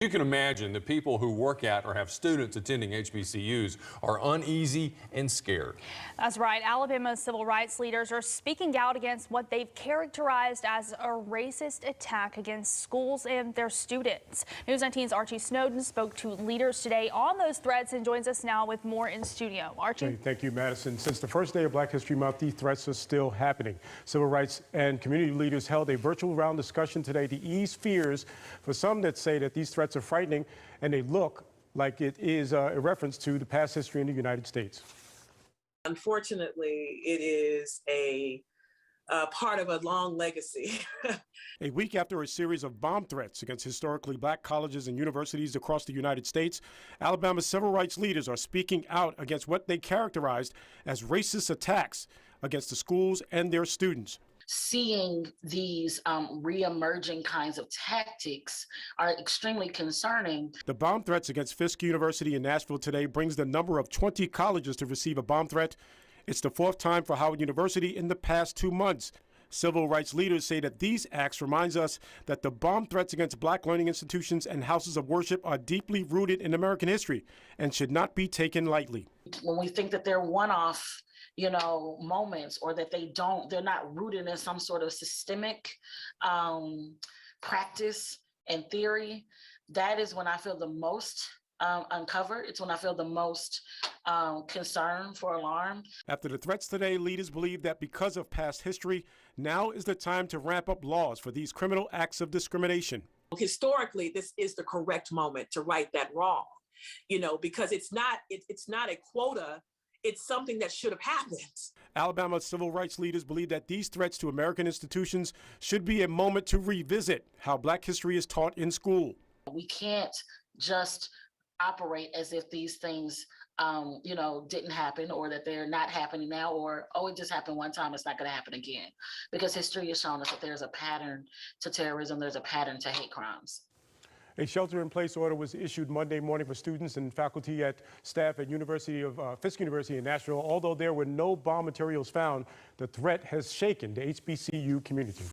You can imagine the people who work at or have students attending HBCUs are uneasy and scared. That's right. Alabama's civil rights leaders are speaking out against what they've characterized as a racist attack against schools and their students. News 19's Archie Snowden spoke to leaders today on those threats and joins us now with more in studio. Archie. Hey, thank you, Madison. Since the first day of Black History Month, these threats are still happening. Civil rights and community leaders held a virtual round discussion today to ease fears for some that say that these threats are frightening and they look like it is a reference to the past history in the United States. Unfortunately, it is a part of a long legacy. A week after a series of bomb threats against historically black colleges and universities across the United States, Alabama's civil rights leaders are speaking out against what they characterized as racist attacks against the schools and their students. Seeing these re-emerging kinds of tactics are extremely concerning. The bomb threats against Fisk University in Nashville today brings the number of 20 colleges to receive a bomb threat. It's the fourth time for Howard University in the past 2 months. Civil rights leaders say that these acts reminds us that the bomb threats against black learning institutions and houses of worship are deeply rooted in American history and should not be taken lightly. When we think that they're one-off, moments, or that they're not rooted in some sort of systemic practice and theory, that is when I feel the most uncovered. It's when I feel the most concern for alarm. After the threats today, leaders believe that because of past history, now is the time to ramp up laws for these criminal acts of discrimination. Historically, this is the correct moment to right that wrong, because it's not a quota. It's something that should have happened. Alabama civil rights leaders believe that these threats to American institutions should be a moment to revisit how black history is taught in school. We can't just operate as if these things, didn't happen, or that they're not happening now, or, oh, it just happened one time, it's not going to happen again. Because history has shown us that there's a pattern to terrorism, there's a pattern to hate crimes. A shelter-in-place order was issued Monday morning for students and faculty at staff at Fisk University in Nashville. Although there were no bomb materials found, the threat has shaken the HBCU community.